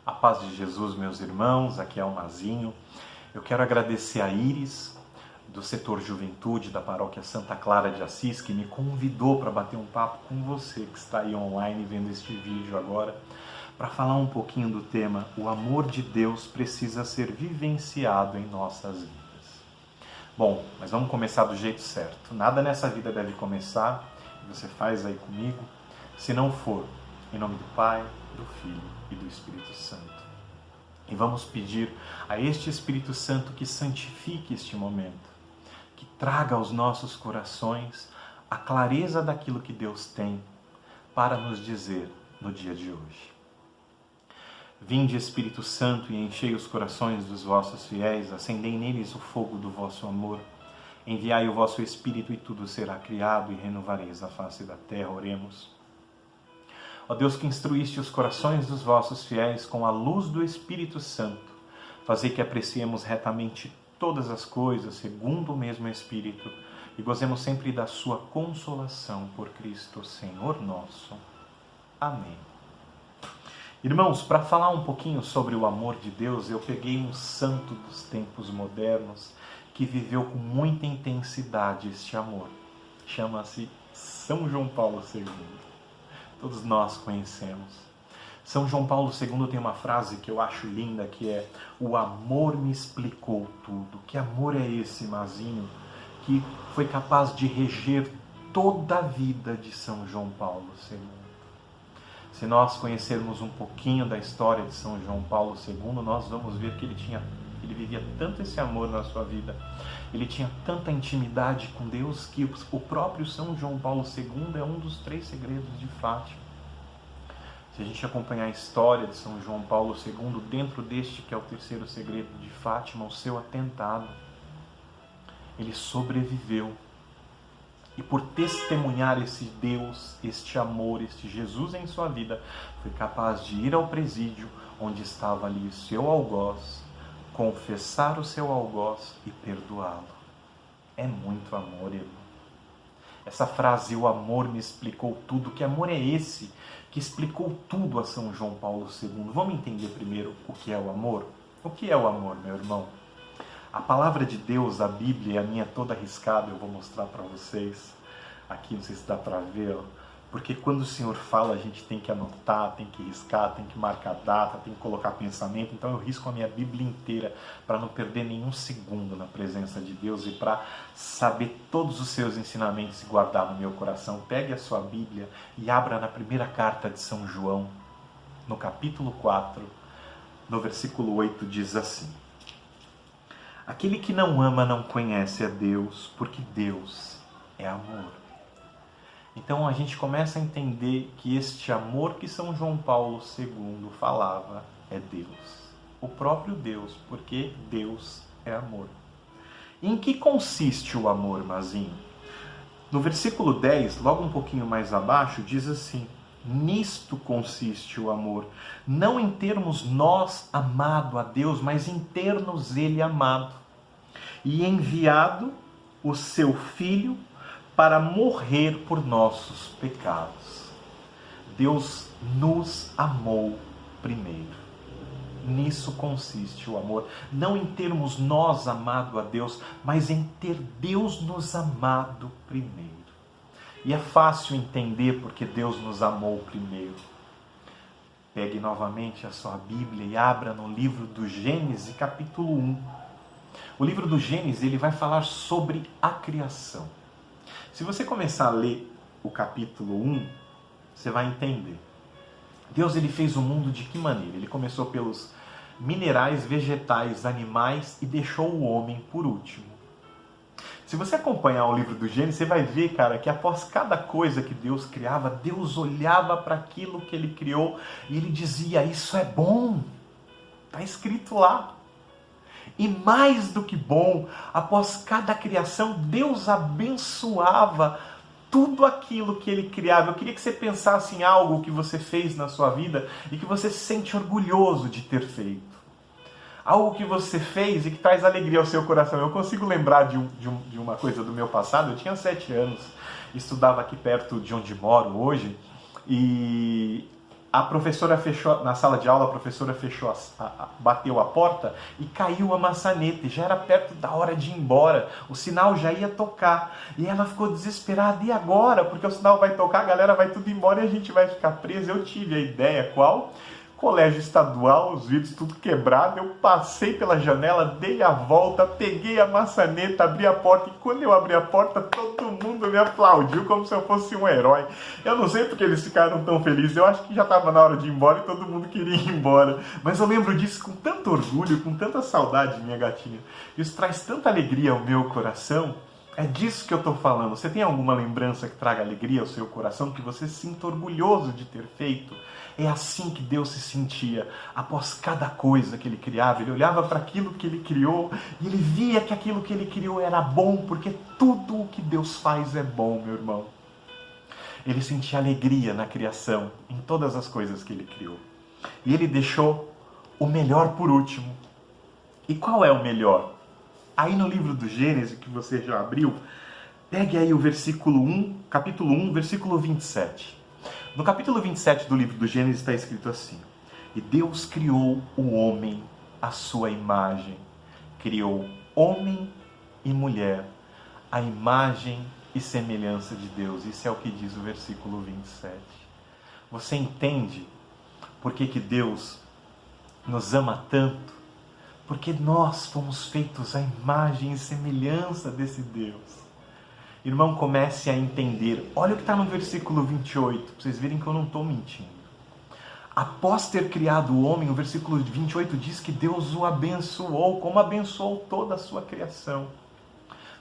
A paz de Jesus, meus irmãos, aqui é o Mazinho. Eu quero agradecer a Iris, do setor Juventude da Paróquia Santa Clara de Assis, que me convidou para bater um papo com você que está aí online vendo este vídeo agora, para falar um pouquinho do tema O amor de Deus precisa ser vivenciado em nossas vidas. Bom, mas vamos começar do jeito certo. Nada nessa vida deve começar, você faz aí comigo, se não for em nome do Pai, do Filho e do Espírito Santo. E vamos pedir a este Espírito Santo que santifique este momento, que traga aos nossos corações a clareza daquilo que Deus tem para nos dizer no dia de hoje. Vinde, Espírito Santo, e enchei os corações dos vossos fiéis, acendei neles o fogo do vosso amor. Enviai o vosso Espírito e tudo será criado e renovareis a face da terra. Oremos. Ó Deus, que instruíste os corações dos vossos fiéis com a luz do Espírito Santo, fazei que apreciemos retamente todas as coisas segundo o mesmo Espírito e gozemos sempre da sua consolação por Cristo, Senhor nosso. Amém. Irmãos, para falar um pouquinho sobre o amor de Deus, eu peguei um santo dos tempos modernos que viveu com muita intensidade este amor. Chama-se São João Paulo II. Todos nós conhecemos. São João Paulo II tem uma frase que eu acho linda, que é: o amor me explicou tudo. Que amor é esse, Mazinho, que foi capaz de reger toda a vida de São João Paulo II? Se nós conhecermos um pouquinho da história de São João Paulo II, nós vamos ver que ele vivia tanto esse amor na sua vida, ele tinha tanta intimidade com Deus, que o próprio São João Paulo II é um dos 3 segredos de Fátima. Se a gente acompanhar a história de São João Paulo II, dentro deste que é o 3º segredo de Fátima, o seu atentado, ele sobreviveu. E por testemunhar esse Deus, este amor, este Jesus em sua vida, foi capaz de ir ao presídio, onde estava ali o seu algoz, confessar o seu algoz e perdoá-lo. É muito amor, irmão. Essa frase, o amor me explicou tudo, que amor é esse que explicou tudo a São João Paulo II? Vamos entender primeiro o que é o amor? O que é o amor, meu irmão? A palavra de Deus, a Bíblia, a minha toda arriscada, eu vou mostrar para vocês. Aqui, não sei se dá para ver, ó. Porque quando o Senhor fala, a gente tem que anotar, tem que riscar, tem que marcar data, tem que colocar pensamento. Então eu risco a minha Bíblia inteira para não perder nenhum segundo na presença de Deus e para saber todos os seus ensinamentos e guardar no meu coração. Pegue a sua Bíblia e abra na primeira carta de São João, no capítulo 4, no versículo 8, diz assim: aquele que não ama não conhece a Deus, porque Deus é amor. Então a gente começa a entender que este amor que São João Paulo II falava é Deus. O próprio Deus, porque Deus é amor. Em que consiste o amor, Mazinho? No versículo 10, logo um pouquinho mais abaixo, diz assim: nisto consiste o amor, não em termos nós amado a Deus, mas em termos Ele amado e enviado o seu Filho para morrer por nossos pecados. Deus nos amou primeiro. Nisso consiste o amor. Não em termos nós amado a Deus, mas em ter Deus nos amado primeiro. E é fácil entender porque Deus nos amou primeiro. Pegue novamente a sua Bíblia e abra no livro do Gênesis, capítulo 1. O livro do Gênesis, ele vai falar sobre a criação. Se você começar a ler o capítulo 1, você vai entender. Deus, ele fez o mundo de que maneira? Ele começou pelos minerais, vegetais, animais e deixou o homem por último. Se você acompanhar o livro do Gênesis, você vai ver, cara, que após cada coisa que Deus criava, Deus olhava para aquilo que ele criou e ele dizia: isso é bom. Está escrito lá. E mais do que bom, após cada criação, Deus abençoava tudo aquilo que Ele criava. Eu queria que você pensasse em algo que você fez na sua vida e que você se sente orgulhoso de ter feito. Algo que você fez e que traz alegria ao seu coração. Eu consigo lembrar de uma coisa do meu passado. Eu tinha 7 anos, estudava aqui perto de onde moro hoje, e A professora fechou, na sala de aula, a professora fechou, bateu a porta e caiu a maçaneta. E já era perto da hora de ir embora. O sinal já ia tocar. E ela ficou desesperada. E agora? Porque o sinal vai tocar, a galera vai tudo embora e a gente vai ficar preso. Eu tive a ideia, qual? Colégio estadual, os vidros tudo quebrado. Eu passei pela janela, dei a volta, peguei a maçaneta, abri a porta. E quando eu abri a porta, todo mundo me aplaudiu como se eu fosse um herói. Eu não sei porque eles ficaram tão felizes. Eu acho que já estava na hora de ir embora e todo mundo queria ir embora. Mas eu lembro disso com tanto orgulho, com tanta saudade, minha gatinha. Isso traz tanta alegria ao meu coração. É disso que eu estou falando. Você tem alguma lembrança que traga alegria ao seu coração, que você se sinta orgulhoso de ter feito? É assim que Deus se sentia após cada coisa que Ele criava. Ele olhava para aquilo que Ele criou e Ele via que aquilo que Ele criou era bom, porque tudo o que Deus faz é bom, meu irmão. Ele sentia alegria na criação, em todas as coisas que Ele criou. E Ele deixou o melhor por último. E qual é o melhor? Aí no livro do Gênesis, que você já abriu, pegue aí o versículo 1, capítulo 1, versículo 27. No capítulo 27 do livro do Gênesis está escrito assim: E Deus criou o homem à sua imagem. Criou homem e mulher, a imagem e semelhança de Deus. Isso é o que diz o versículo 27. Você entende por que Deus nos ama tanto? Porque nós fomos feitos à imagem e semelhança desse Deus. Irmão, comece a entender. Olha o que está no versículo 28, para vocês verem que eu não estou mentindo. Após ter criado o homem, o versículo 28 diz que Deus o abençoou, como abençoou toda a sua criação.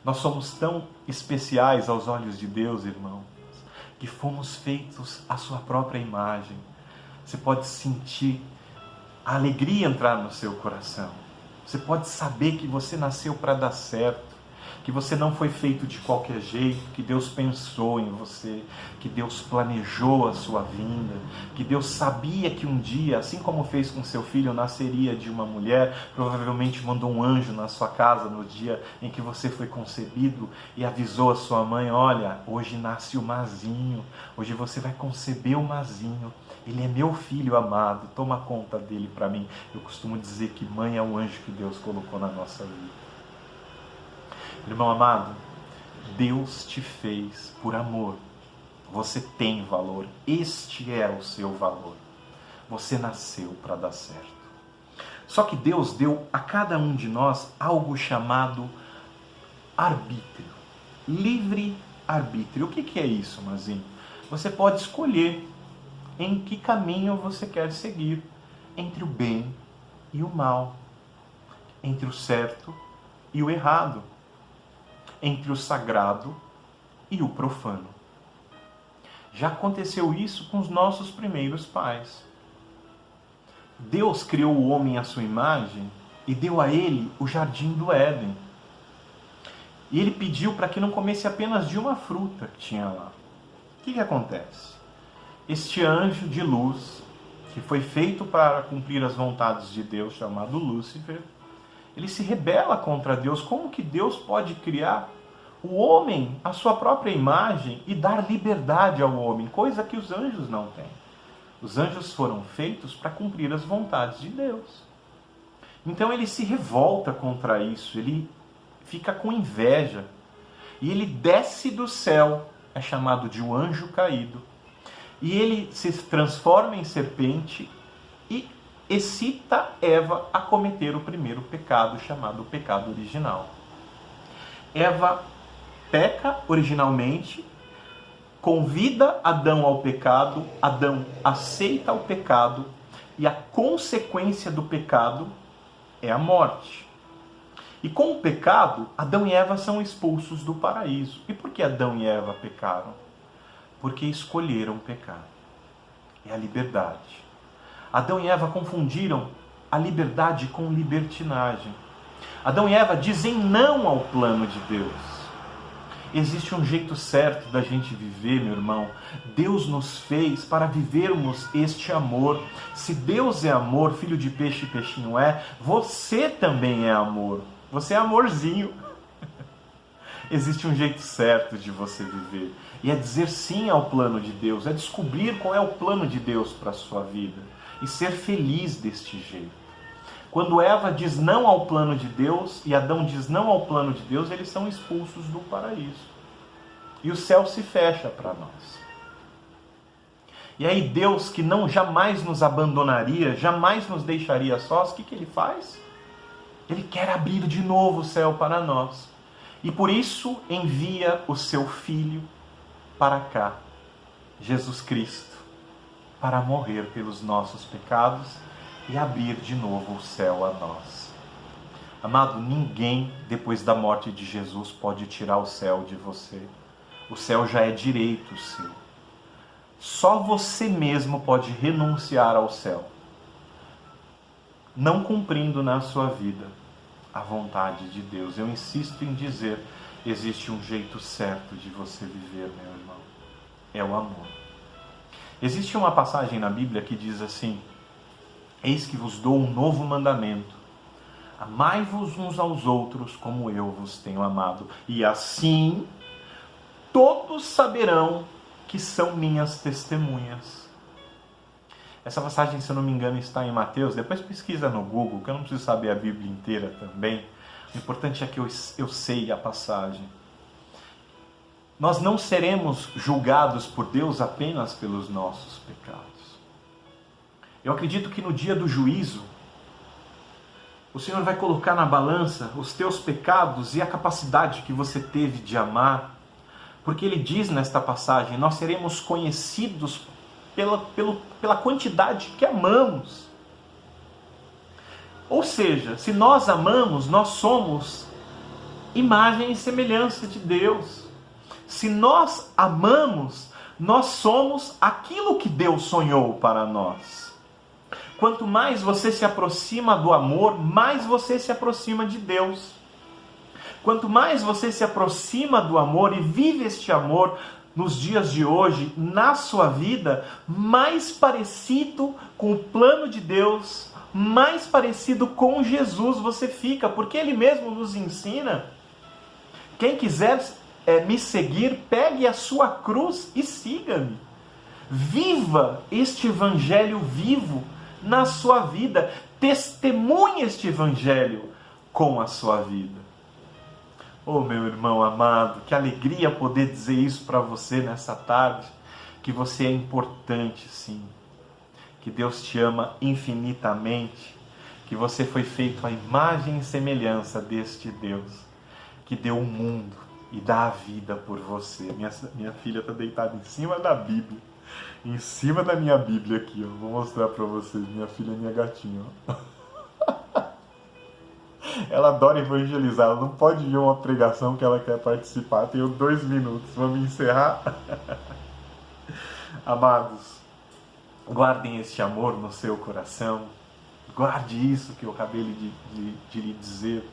Nós somos tão especiais aos olhos de Deus, irmãos, que fomos feitos à sua própria imagem. Você pode sentir a alegria entrar no seu coração. Você pode saber que você nasceu para dar certo, que você não foi feito de qualquer jeito, que Deus pensou em você, que Deus planejou a sua vinda, que Deus sabia que um dia, assim como fez com seu filho, nasceria de uma mulher, provavelmente mandou um anjo na sua casa no dia em que você foi concebido e avisou a sua mãe: olha, hoje nasce o Mazinho, hoje você vai conceber o Mazinho, ele é meu filho amado, toma conta dele para mim. Eu costumo dizer que mãe é o anjo que Deus colocou na nossa vida. Irmão amado, Deus te fez por amor. Você tem valor. Este é o seu valor. Você nasceu para dar certo. Só que Deus deu a cada um de nós algo chamado arbítrio. Livre arbítrio. O que é isso, Mazinho? Você pode escolher em que caminho você quer seguir, entre o bem e o mal, entre o certo e o errado, entre o sagrado e o profano. Já aconteceu isso com os nossos primeiros pais. Deus criou o homem à sua imagem e deu a ele o jardim do Éden. E ele pediu para que não comesse apenas de uma fruta que tinha lá. O que acontece? Este anjo de luz, que foi feito para cumprir as vontades de Deus, chamado Lúcifer, ele se rebela contra Deus. Como que Deus pode criar o homem à sua própria imagem e dar liberdade ao homem, coisa que os anjos não têm? Os anjos foram feitos para cumprir as vontades de Deus. Então ele se revolta contra isso, ele fica com inveja e ele desce do céu, é chamado de um anjo caído, e ele se transforma em serpente e excita Eva a cometer o primeiro pecado, chamado pecado original. Eva peca originalmente, convida Adão ao pecado, Adão aceita o pecado e a consequência do pecado é a morte. E com o pecado, Adão e Eva são expulsos do paraíso. E por que Adão e Eva pecaram? Porque escolheram pecar. É a liberdade. Adão e Eva confundiram a liberdade com libertinagem. Adão e Eva dizem não ao plano de Deus. Existe um jeito certo da gente viver, meu irmão. Deus nos fez para vivermos este amor. Se Deus é amor, filho de peixe e peixinho é, você também é amor. Você é amorzinho. Existe um jeito certo de você viver. E é dizer sim ao plano de Deus, é descobrir qual é o plano de Deus para a sua vida e ser feliz deste jeito. Quando Eva diz não ao plano de Deus e Adão diz não ao plano de Deus, eles são expulsos do paraíso. E o céu se fecha para nós. E aí Deus, que não jamais nos abandonaria, jamais nos deixaria sós, o que ele faz? Ele quer abrir de novo o céu para nós. E por isso envia o seu Filho para cá, Jesus Cristo, para morrer pelos nossos pecados e abrir de novo o céu a nós. Amado, ninguém depois da morte de Jesus pode tirar o céu de você. O céu já é direito seu. Só você mesmo pode renunciar ao céu, não cumprindo na sua vida a vontade de Deus. Eu insisto em dizer, existe um jeito certo de você viver, meu irmão. É o amor. Existe uma passagem na Bíblia que diz assim: eis que vos dou um novo mandamento. Amai-vos uns aos outros como eu vos tenho amado. E assim todos saberão que são minhas testemunhas. Essa passagem, se eu não me engano, está em Mateus. Depois pesquisa no Google, que eu não preciso saber a Bíblia inteira também. O importante é que eu sei a passagem. Nós não seremos julgados por Deus apenas pelos nossos pecados. Eu acredito que no dia do juízo, o Senhor vai colocar na balança os teus pecados e a capacidade que você teve de amar. Porque ele diz nesta passagem, nós seremos conhecidos pela quantidade que amamos. Ou seja, se nós amamos, nós somos imagem e semelhança de Deus. Se nós amamos, nós somos aquilo que Deus sonhou para nós. Quanto mais você se aproxima do amor, mais você se aproxima de Deus. Quanto mais você se aproxima do amor e vive este amor nos dias de hoje, na sua vida, mais parecido com o plano de Deus, mais parecido com Jesus você fica, porque Ele mesmo nos ensina. Quem quiser me seguir, pegue a sua cruz e siga-me. Viva este evangelho vivo na sua vida. Testemunhe este evangelho com a sua vida. Oh, meu irmão amado, que alegria poder dizer isso para você nessa tarde, que você é importante, sim, que Deus te ama infinitamente, que você foi feito à imagem e semelhança deste Deus, que deu o mundo e dá a vida por você. Minha filha está deitada em cima da Bíblia, em cima da minha Bíblia aqui, ó. Vou mostrar para vocês, minha filha é minha gatinha, ó. Ela adora evangelizar, ela não pode ir a uma pregação que ela quer participar. Tenho 2 minutos, vamos encerrar? Amados, guardem este amor no seu coração. Guarde isso que eu acabei de lhe dizer.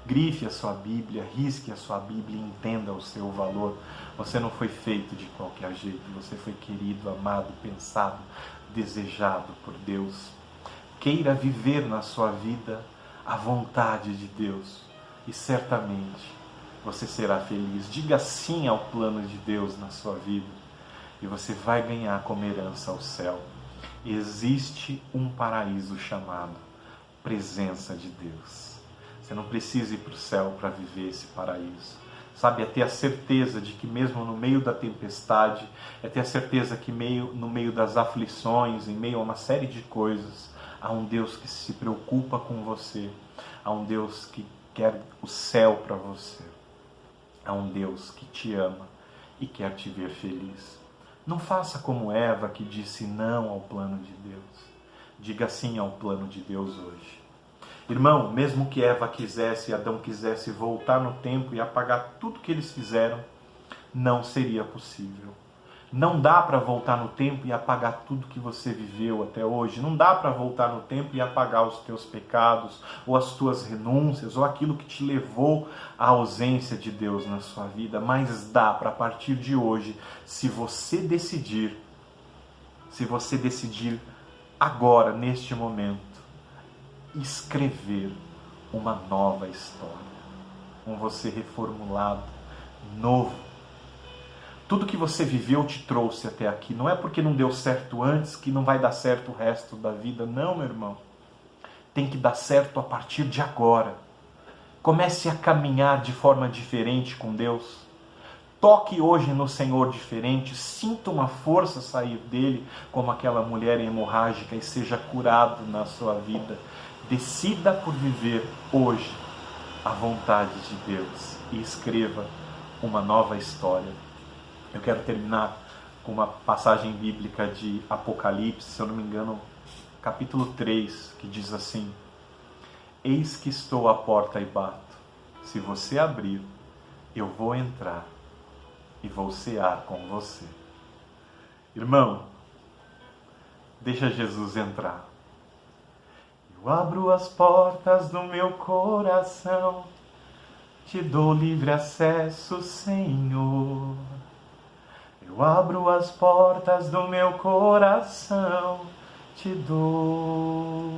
Grife a sua Bíblia, risque a sua Bíblia e entenda o seu valor. Você não foi feito de qualquer jeito. Você foi querido, amado, pensado, desejado por Deus. Queira viver na sua vida a vontade de Deus e certamente você será feliz. Diga sim ao plano de Deus na sua vida e você vai ganhar como herança o céu. Existe um paraíso chamado presença de Deus. Você não precisa ir para o céu para viver esse paraíso. Sabe, é ter a certeza de que mesmo no meio da tempestade, é ter a certeza que no meio das aflições, em meio a uma série de coisas, há um Deus que se preocupa com você. Há um Deus que quer o céu para você. Há um Deus que te ama e quer te ver feliz. Não faça como Eva, que disse não ao plano de Deus. Diga sim ao plano de Deus hoje. Irmão, mesmo que Eva quisesse e Adão quisesse voltar no tempo e apagar tudo que eles fizeram, não seria possível. Não dá para voltar no tempo e apagar tudo que você viveu até hoje. Não dá para voltar no tempo e apagar os teus pecados, ou as tuas renúncias, ou aquilo que te levou à ausência de Deus na sua vida. Mas dá para, a partir de hoje, se você decidir agora, neste momento, escrever uma nova história. Um você reformulado, novo. Tudo que você viveu te trouxe até aqui. Não é porque não deu certo antes que não vai dar certo o resto da vida. Não, meu irmão. Tem que dar certo a partir de agora. Comece a caminhar de forma diferente com Deus. Toque hoje no Senhor diferente. Sinta uma força sair dele, como aquela mulher hemorrágica, e seja curado na sua vida. Decida por viver hoje a vontade de Deus e escreva uma nova história. Eu quero terminar com uma passagem bíblica de Apocalipse, se eu não me engano, capítulo 3, que diz assim: Eis que estou à porta e bato. Se você abrir, eu vou entrar e vou cear com você. Irmão, deixa Jesus entrar. Eu abro as portas do meu coração, te dou livre acesso, Senhor. Eu abro as portas do meu coração, te dou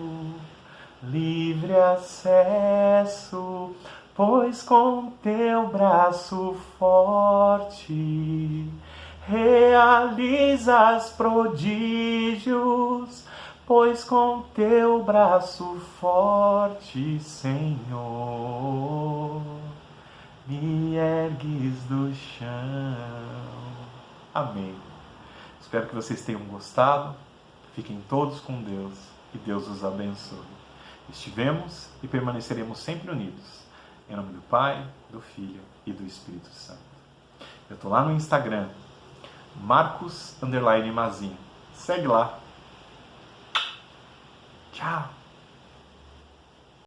livre acesso, pois com teu braço forte realizas prodígios, pois com teu braço forte, Senhor, me ergues do chão. Amém. Espero que vocês tenham gostado. Fiquem todos com Deus e Deus os abençoe. Estivemos e permaneceremos sempre unidos. Em nome do Pai, do Filho e do Espírito Santo. Eu estou lá no Instagram, Marcos_Mazinho. Segue lá. Tchau.